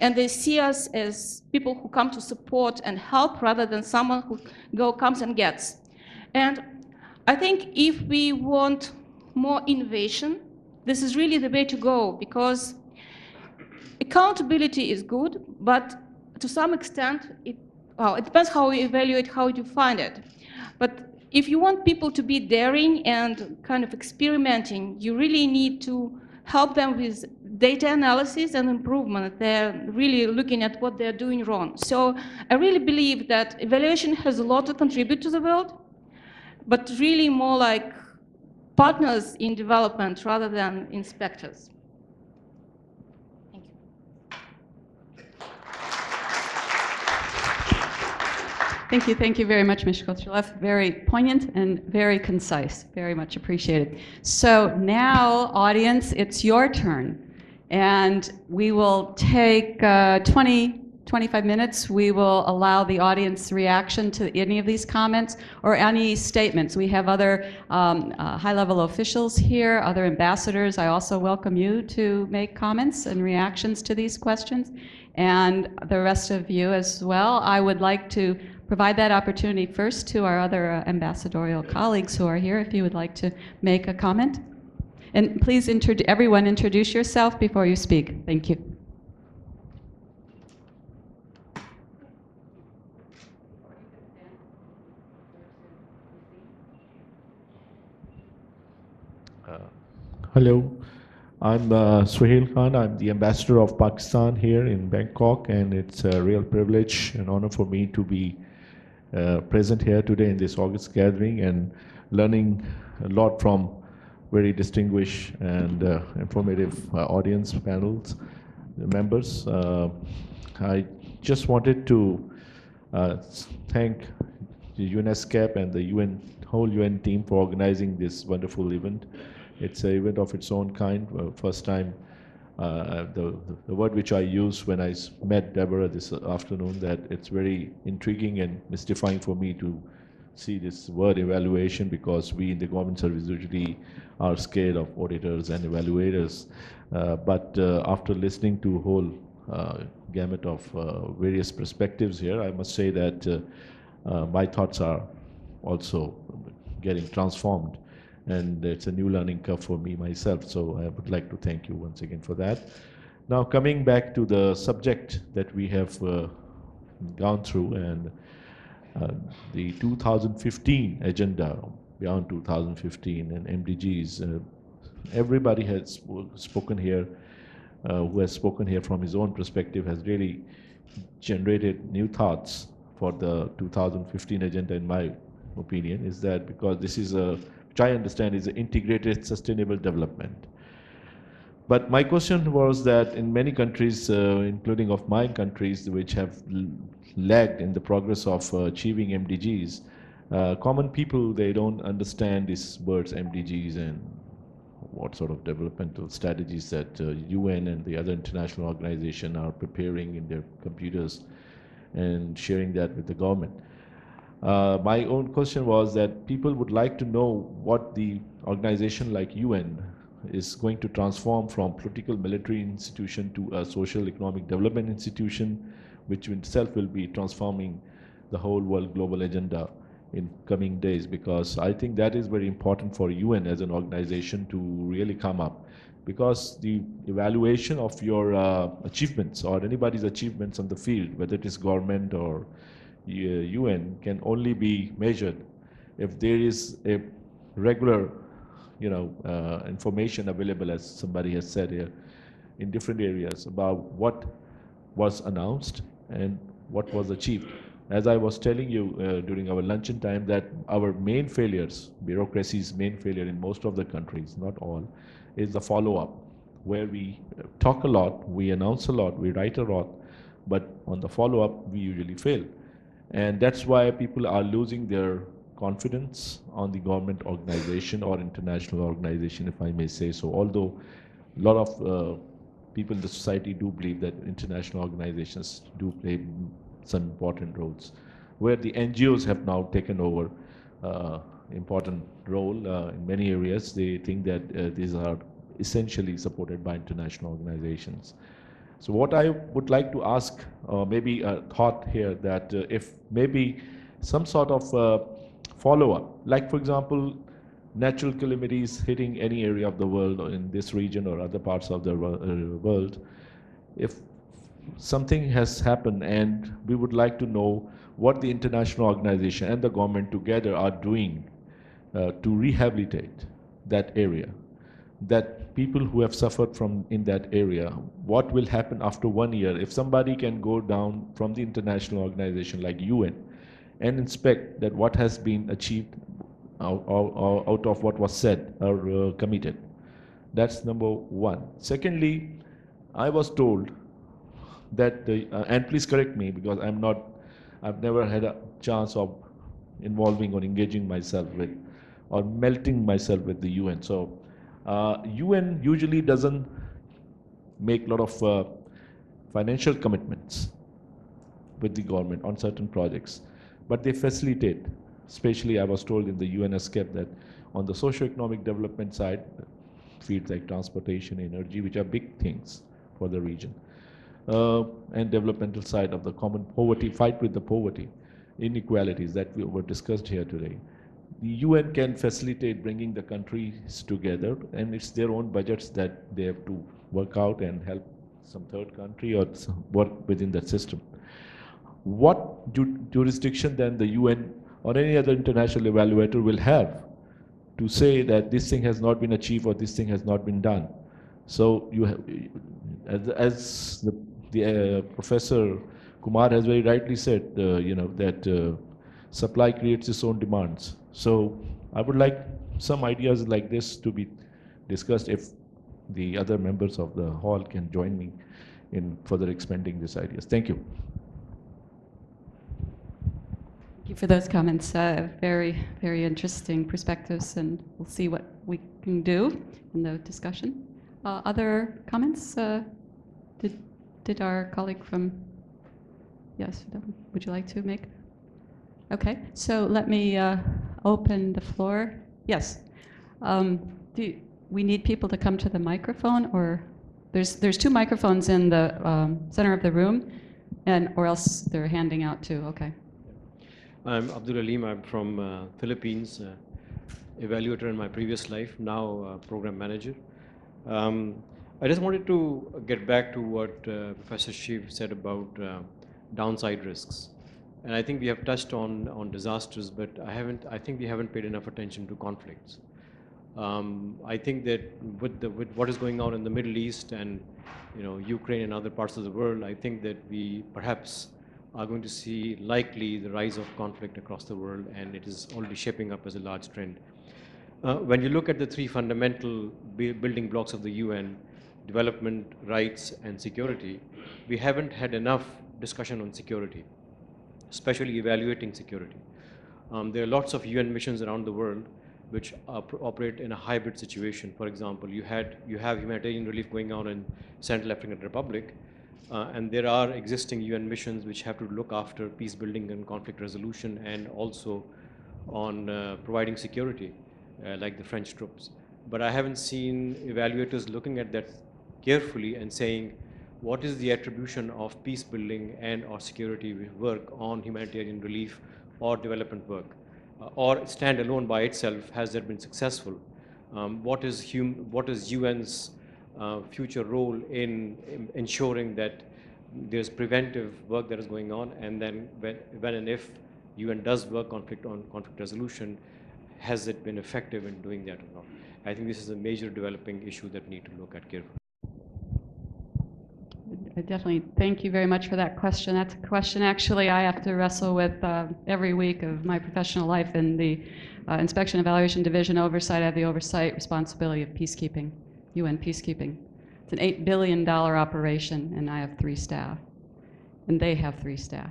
And they see us as people who come to support and help rather than someone who comes and gets. And I think if we want more innovation, this is really the way to go, because accountability is good, but to some extent, it depends how you evaluate, how you find it. But if you want people to be daring and kind of experimenting, you really need to help them with data analysis and improvement. They're really looking at what they're doing wrong. So I really believe that evaluation has a lot to contribute to the world, but really more like partners in development rather than inspectors. Thank you. Thank you very much, Ms. Kochelev. Very poignant and very concise. Very much appreciated. So now, audience, it's your turn. And we will take 25 minutes. We will allow the audience reaction to any of these comments or any statements. We have other high-level officials here, other ambassadors. I also welcome you to make comments and reactions to these questions, and the rest of you as well. I would like to provide that opportunity first to our other ambassadorial colleagues who are here, if you would like to make a comment. And please, everyone, introduce yourself before you speak. Thank you. Hello, I'm Suhail Khan. I'm the ambassador of Pakistan here in Bangkok, and it's a real privilege and honor for me to be present here today in this August gathering and learning a lot from very distinguished and informative audience panels members. I just wanted to thank the UNESCAP and the whole UN team for organizing this wonderful event. It's an event of its own kind. First time, the word which I used when I met Deborah this afternoon, that it's very intriguing and mystifying for me to see this word evaluation, because we in the government service usually are scared of auditors and evaluators. But after listening to a whole gamut of various perspectives here, I must say that my thoughts are also getting transformed. And it's a new learning curve for me myself. So I would like to thank you once again for that. Now, coming back to the subject that we have gone through, and the 2015 agenda, beyond 2015, and MDGs, everybody has spoken here, who has spoken here from his own perspective, has really generated new thoughts for the 2015 agenda, in my opinion, is that because this is which I understand is an integrated sustainable development. But my question was that in many countries, including of my countries, which have lagged in the progress of achieving MDGs, common people, they don't understand these words MDGs and what sort of developmental strategies that UN and the other international organizations are preparing in their computers and sharing that with the government. My own question was that people would like to know what the organization like UN is going to transform from political military institution to a social economic development institution, which in itself will be transforming the whole world global agenda in coming days, because I think that is very important for UN as an organization to really come up, because the evaluation of your achievements or anybody's achievements on the field, whether it is government or UN, can only be measured if there is a regular, information available, as somebody has said here, in different areas about what was announced and what was achieved. As I was telling you during our luncheon time, that our main failures, bureaucracy's main failure in most of the countries, not all, is the follow-up, where we talk a lot, we announce a lot, we write a lot, but on the follow-up, we usually fail. And that's why people are losing their confidence on the government organization or international organization, if I may say so. Although a lot of people in the society do believe that international organizations do play some important roles, where the NGOs have now taken over important role in many areas. They think that these are essentially supported by international organizations. So what I would like to ask, maybe a thought here, that if maybe some sort of follow-up, like for example, natural calamities hitting any area of the world or in this region or other parts of the world, if something has happened and we would like to know what the international organization and the government together are doing to rehabilitate that area, that people who have suffered from in that area, what will happen after 1 year if somebody can go down from the international organization like UN and inspect that what has been achieved out of what was said or committed. That's number one. Secondly, I was told that and please correct me because I've never had a chance of involving or engaging myself with or melting myself with the UN. So UN usually doesn't make a lot of financial commitments with the government on certain projects, but they facilitate. Especially, I was told in the UNSCAP that on the socio-economic development side, fields like transportation, energy, which are big things for the region, and developmental side of the common poverty, fight with the poverty, inequalities that we were discussed here today. The UN can facilitate bringing the countries together, and it's their own budgets that they have to work out and help some third country or work within that system. What jurisdiction then the UN or any other international evaluator will have to say that this thing has not been achieved or this thing has not been done? So you have, as the Professor Kumar has very rightly said, that supply creates its own demands. So I would like some ideas like this to be discussed if the other members of the hall can join me in further expanding these ideas. Thank you. Thank you for those comments. Very, very interesting perspectives, and we'll see what we can do in the discussion. Other comments? Did our colleague from, yes, would you like to make? Okay, so let me open the floor. Yes. Do we need people to come to the microphone, or there's two microphones in the center of the room, or else they're handing out too. Okay. I'm Abdul Alim. I'm from Philippines, evaluator in my previous life, now program manager. I just wanted to get back to what Professor Shiv said about downside risks. And I think we have touched on disasters, but I think we haven't paid enough attention to conflicts. I think that with what is going on in the Middle East and Ukraine and other parts of the world, I think that we perhaps are going to see likely the rise of conflict across the world, and it is already shaping up as a large trend. When you look at the three fundamental building blocks of the UN, development, rights, and security, we haven't had enough discussion on security, especially evaluating security. There are lots of UN missions around the world which operate in a hybrid situation. For example, you have humanitarian relief going on in Central African Republic, and there are existing UN missions which have to look after peace building and conflict resolution, and also on providing security, like the French troops. But I haven't seen evaluators looking at that carefully and saying, what is the attribution of peace building and or security work on humanitarian relief or development work? Or stand alone by itself, has that been successful? What is UN's future role in ensuring that there's preventive work that is going on, and then when and if UN does work on conflict resolution, has it been effective in doing that or not? I think this is a major developing issue that we need to look at carefully. I definitely thank you very much for that question. That's a question actually I have to wrestle with every week of my professional life in the Inspection Evaluation Division oversight. I have the oversight responsibility of peacekeeping, UN peacekeeping. It's an $8 billion operation, and I have 3 staff, and they have 3 staff.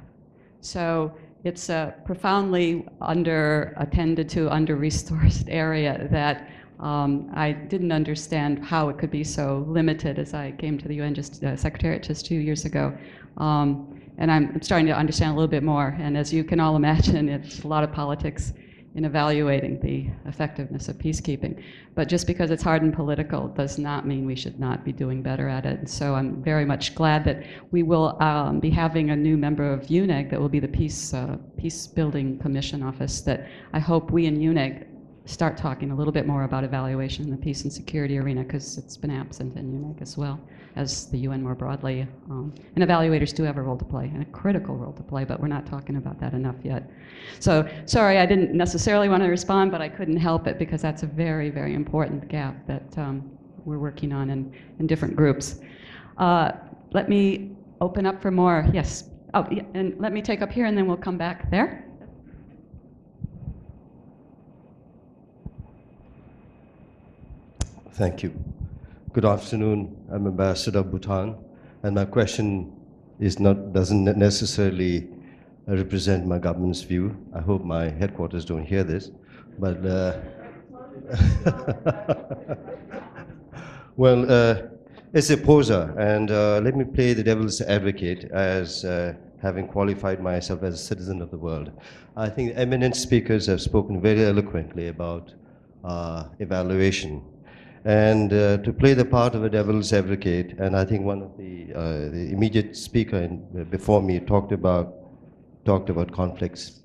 So it's a profoundly under-attended to, under-resourced area that I didn't understand how it could be so limited as I came to the UN Secretariat just 2 years ago. And I'm starting to understand a little bit more. And as you can all imagine, it's a lot of politics in evaluating the effectiveness of peacekeeping. But just because it's hard and political does not mean we should not be doing better at it. And so I'm very much glad that we will be having a new member of UNEG that will be the Peace Building Commission Office that I hope we in UNEG start talking a little bit more about evaluation in the peace and security arena, because it's been absent in UNEG as well as the UN more broadly. And evaluators do have a role to play, and a critical role to play, but we're not talking about that enough yet. So sorry, I didn't necessarily want to respond, but I couldn't help it because that's a very, very important gap that we're working on in different groups. Let me open up for more. Yes. Oh, yeah, and let me take up here, and then we'll come back there. Thank you. Good afternoon. I'm Ambassador of Bhutan, and my question doesn't necessarily represent my government's view. I hope my headquarters don't hear this, but well, it's a poser, and let me play the devil's advocate as having qualified myself as a citizen of the world. I think eminent speakers have spoken very eloquently about evaluation. And to play the part of a devil's advocate, and I think one of the immediate speaker before me talked about conflicts,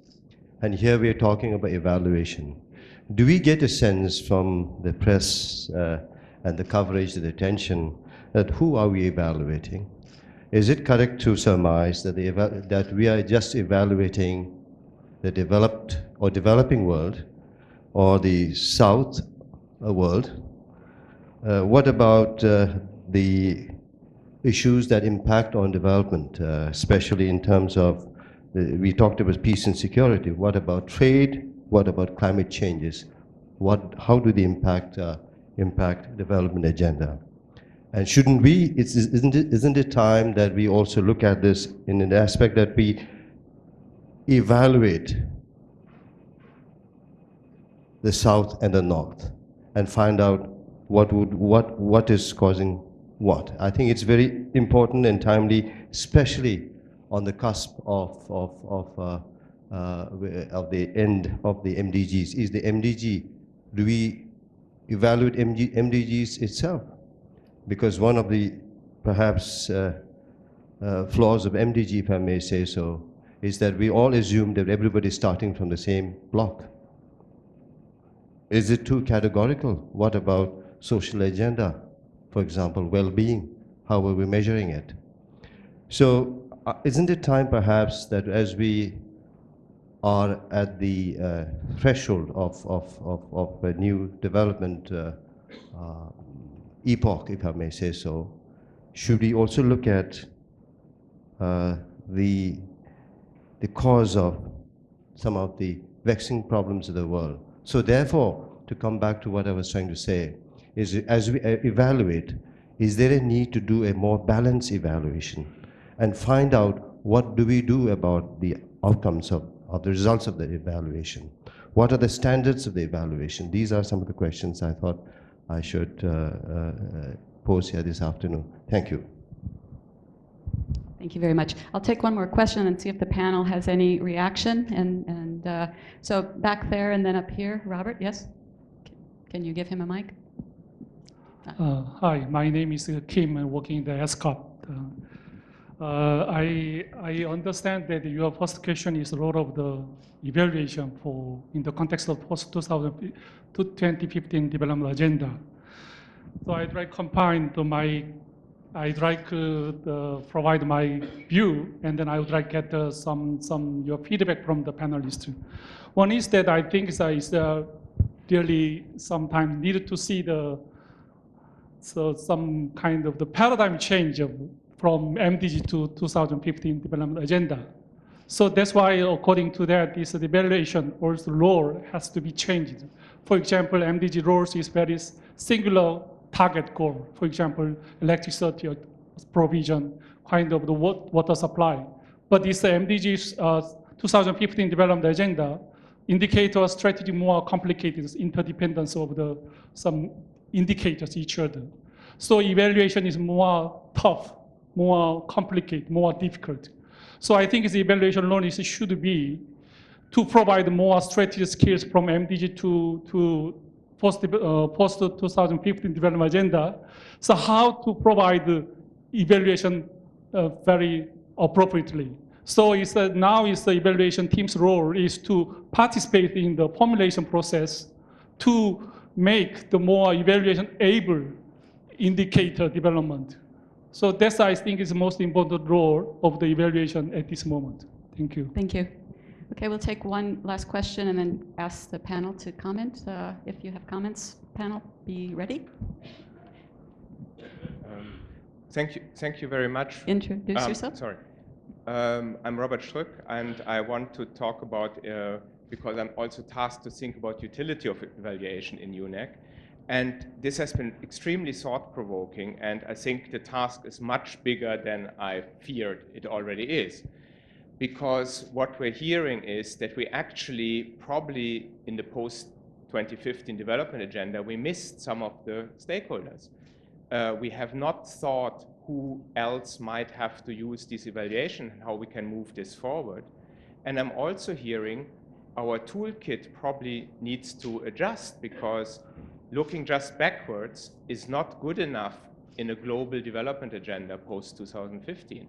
and here we are talking about evaluation. Do we get a sense from the press and the coverage, the attention, that who are we evaluating? Is it correct to surmise that that we are just evaluating the developed or developing world, or the South world? What about the issues that impact on development, especially in terms of, we talked about peace and security. What about trade? What about climate changes? How do they impact development agenda? And shouldn't we, isn't it time that we also look at this in an aspect that we evaluate the South and the North and find out what is causing what? I think it's very important and timely, especially on the cusp of the end of the MDGs. Is the MDG, do we evaluate MDGs itself? Because one of the perhaps flaws of MDG, if I may say so, is that we all assume that everybody's starting from the same block. Is it too categorical? What about social agenda, for example, well-being? How are we measuring it? So isn't it time perhaps that as we are at the threshold of a new development epoch, if I may say so, should we also look at the cause of some of the vexing problems of the world? So therefore, to come back to what I was trying to say, is as we evaluate, is there a need to do a more balanced evaluation and find out what do we do about the outcomes of the results of the evaluation? What are the standards of the evaluation? These are some of the questions I thought I should pose here this afternoon. Thank you. Thank you very much. I'll take one more question and see if the panel has any reaction. And so back there and then up here, Robert, yes? Can you give him a mic? Hi, my name is Kim. I'm working in the ESCOP. I understand that your first question is the role of the evaluation in the context of post-2015 development agenda. So I'd like to combine provide my view, and then I would like to get some your feedback from the panelists. One is that I think is really sometimes needed to see some kind of the paradigm change of from MDG to 2015 development agenda. So that's why, according to that, this evaluation or the role has to be changed. For example, MDG roles is very singular target goal. For example, electricity provision, kind of the water supply. But this MDG's 2015 development agenda indicator strategy more complicated, interdependence of some indicators each other. So evaluation is more tough, more complicated, more difficult. So I think the evaluation learning should be to provide more strategy skills from MDG to post 2015 development agenda. So how to provide the evaluation very appropriately. So now the evaluation team's role is to participate in the formulation process to make the more evaluation able indicator development. So that's, I think, is the most important role of the evaluation at this moment. Thank you. Thank you. Okay, we'll take one last question and then ask the panel to comment. If you have comments, panel, be ready. Thank you very much. Introduce yourself. Sorry. I'm Robert Schröck, and I want to talk about, because I'm also tasked to think about utility of evaluation in UNEC. And this has been extremely thought-provoking, and I think the task is much bigger than I feared it already is. Because what we're hearing is that we actually probably in the post-2015 development agenda, we missed some of the stakeholders. We have not thought who else might have to use this evaluation and how we can move this forward. And I'm also hearing our toolkit probably needs to adjust, because looking just backwards is not good enough in a global development agenda post-2015.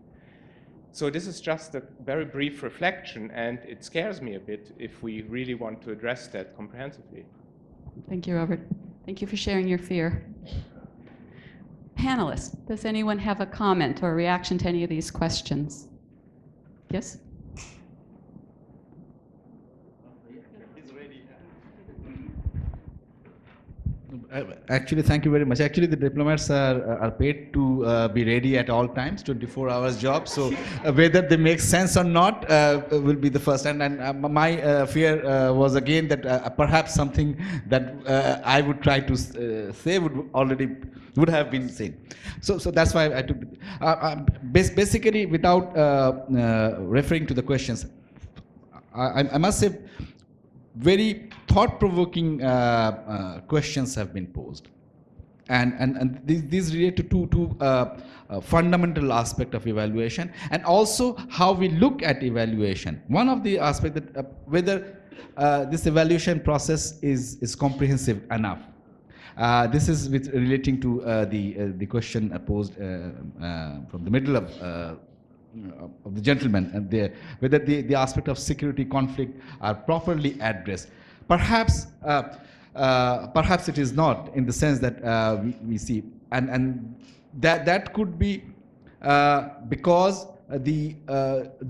So this is just a very brief reflection, and it scares me a bit if we really want to address that comprehensively. Thank you, Robert. Thank you for sharing your fear. Panelists, does anyone have a comment or a reaction to any of these questions? Yes? Actually, thank you very much. Actually, the diplomats are paid to be ready at all times, 24 hours job. So whether they make sense or not will be the first. And my fear was again that perhaps something that I would try to say would have been said. So that's why I took basically, without referring to the questions, I must say very thought-provoking questions have been posed. And these relate to two fundamental aspects of evaluation, and also how we look at evaluation. One of the aspects that whether this evaluation process is comprehensive enough. This is relating to the question posed from the middle of the gentleman, and whether the aspect of security conflict are properly addressed. Perhaps it is not, in the sense that we see, and that could be because the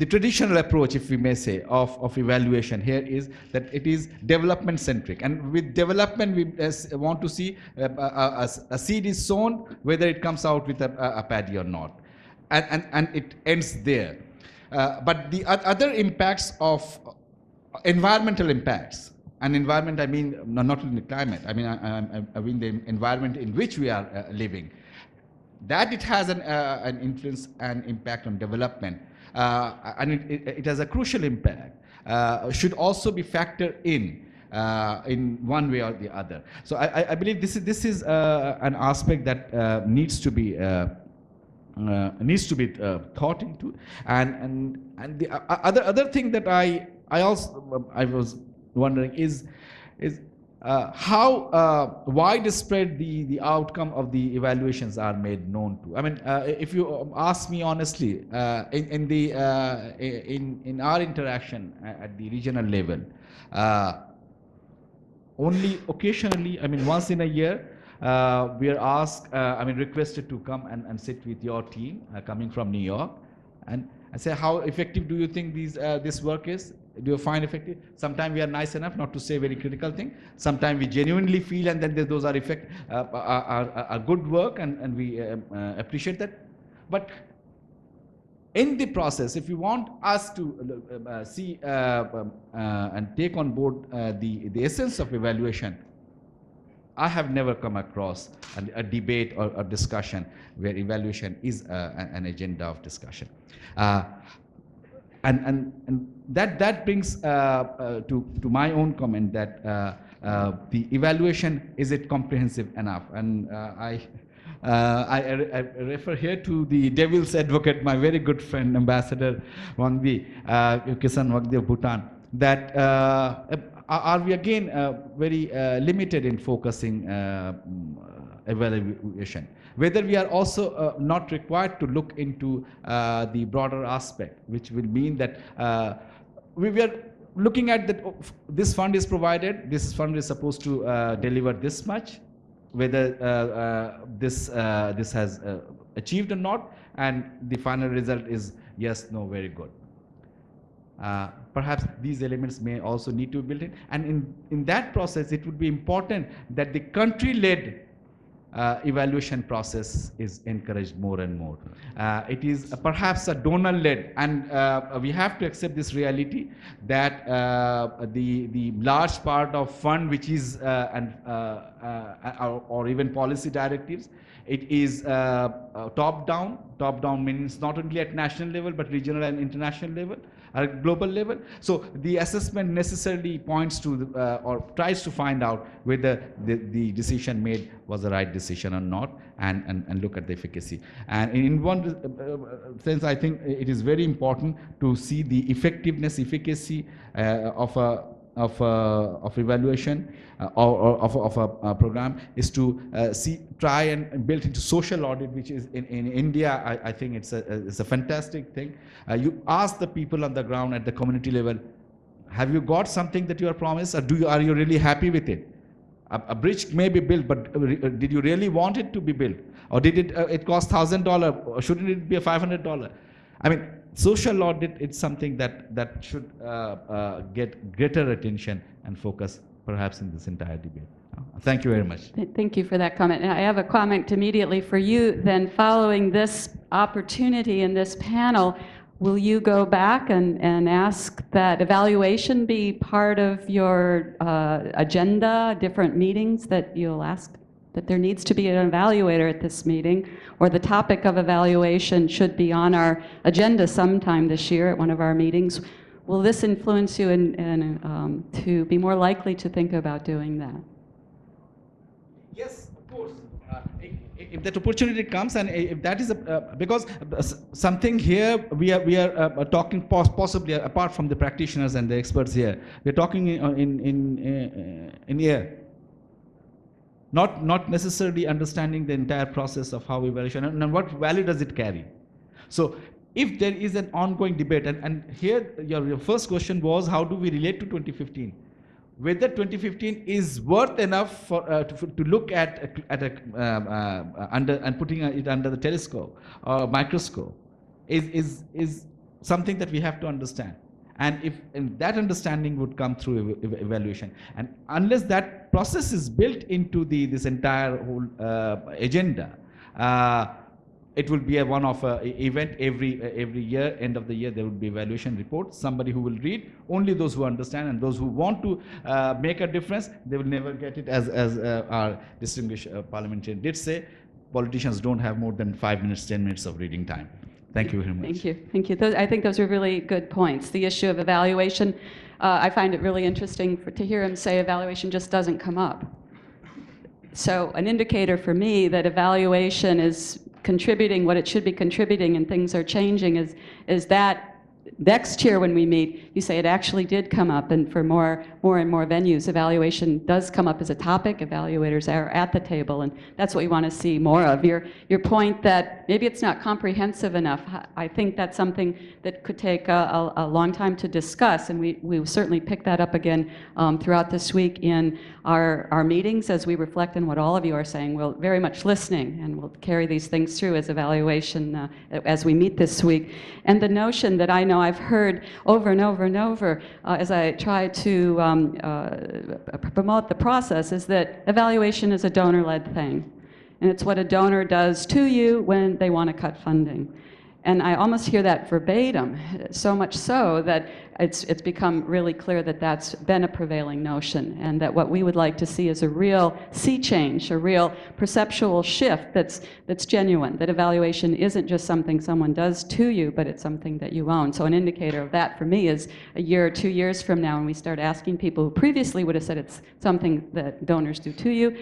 traditional approach, if we may say, of evaluation here is that it is development centric, and with development we want to see a seed is sown, whether it comes out with a paddy or not. And it ends there. But the other impacts of environmental impacts, and environment I mean not only climate, I mean the environment in which we are living, that it has an influence and impact on development, and it has a crucial impact, should also be factored in one way or the other. So I believe this is an aspect that needs to be thought into, and the other thing that I was wondering is how widespread the outcome of the evaluations are made known to. I mean, if you ask me honestly, in our interaction at the regional level, only occasionally, I mean once in a year, we are asked, requested to come and sit with your team coming from New York, and I say, how effective do you think this work is? Do you find effective? Sometimes we are nice enough not to say very critical thing. Sometimes we genuinely feel, and then those are good work, and we appreciate that. But in the process, if you want us to see and take on board the essence of evaluation, I have never come across a debate or a discussion where evaluation is an agenda of discussion. And that brings to my own comment that the evaluation, is it comprehensive enough? And I refer here to the devil's advocate, my very good friend, Ambassador Wangdi, Kisan Wangdi of Bhutan, that are we again very limited in focusing evaluation? Whether we are also not required to look into the broader aspect, which will mean that we are looking at that this fund is provided, this fund is supposed to deliver this much, whether this has achieved or not, and the final result is yes, no, very good. Perhaps these elements may also need to be built in, and in that process it would be important that the country-led evaluation process is encouraged more and more. It is perhaps a donor-led, and we have to accept this reality that the large part of fund which is or even policy directives, it is top-down. Top-down means not only at national level but regional and international level, at global level. So the assessment necessarily points to or tries to find out whether the decision made was the right decision or not, and look at the efficacy. And in one sense, I think it is very important to see the effectiveness, efficacy of evaluation or of a program, is to try and build into social audit, which is in India. I think it's a fantastic thing. You ask the people on the ground at the community level, have you got something that you are promised, or are you really happy with it? A bridge may be built, but did you really want it to be built, or did it cost $1,000, or shouldn't it be a $500? I mean, social audit, it's something that should get greater attention and focus perhaps in this entire debate. Thank you very much. Thank you for that comment. And I have a comment immediately for you. Then following this opportunity in this panel, will you go back and ask that evaluation be part of your agenda, different meetings, that you'll ask that there needs to be an evaluator at this meeting, or the topic of evaluation should be on our agenda sometime this year at one of our meetings? Will this influence you to be more likely to think about doing that? Yes, of course. If that opportunity comes, and if that is because something here we are talking possibly apart from the practitioners and the experts here, we're talking in air. Not necessarily understanding the entire process of how evaluation and what value does it carry. So if there is an ongoing debate, and here your first question was, how do we relate to 2015? Whether 2015 is worth enough for to look at under and putting it under the telescope or microscope is something that we have to understand. And that understanding would come through evaluation, and unless that process is built into this entire whole agenda, it will be a one-off event every year. End of the year, there will be evaluation reports. Somebody who will read, only those who understand, and those who want to make a difference, they will never get it. As our distinguished parliamentarian did say, politicians don't have more than 5 minutes, 10 minutes of reading time. Thank you very much. Thank you. Thank you. I think those are really good points. The issue of evaluation, I find it really interesting to hear him say evaluation just doesn't come up. So an indicator for me that evaluation is contributing what it should be contributing and things are changing is that next year when we meet, you say it actually did come up, and for more and more venues, evaluation does come up as a topic. Evaluators are at the table, and that's what we want to see more of. Your point that maybe it's not comprehensive enough, I think that's something that could take a long time to discuss, and we will certainly pick that up again throughout this week in our meetings as we reflect on what all of you are saying. We're very much listening, and we'll carry these things through as evaluation as we meet this week. And the notion that I know I've heard over and over and over as I try to promote the process is that evaluation is a donor-led thing. And it's what a donor does to you when they want to cut funding. And I almost hear that verbatim, so much so that it's become really clear that that's been a prevailing notion, and that what we would like to see is a real sea change, a real perceptual shift that's genuine, that evaluation isn't just something someone does to you, but it's something that you own. So an indicator of that for me is a year or 2 years from now when we start asking people who previously would have said it's something that donors do to you,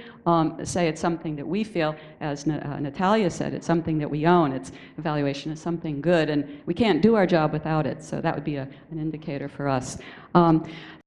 say it's something that we feel, as Natalia said, it's something that we own. It's evaluation is something good, and we can't do our job without it. So that would be an indicator for us.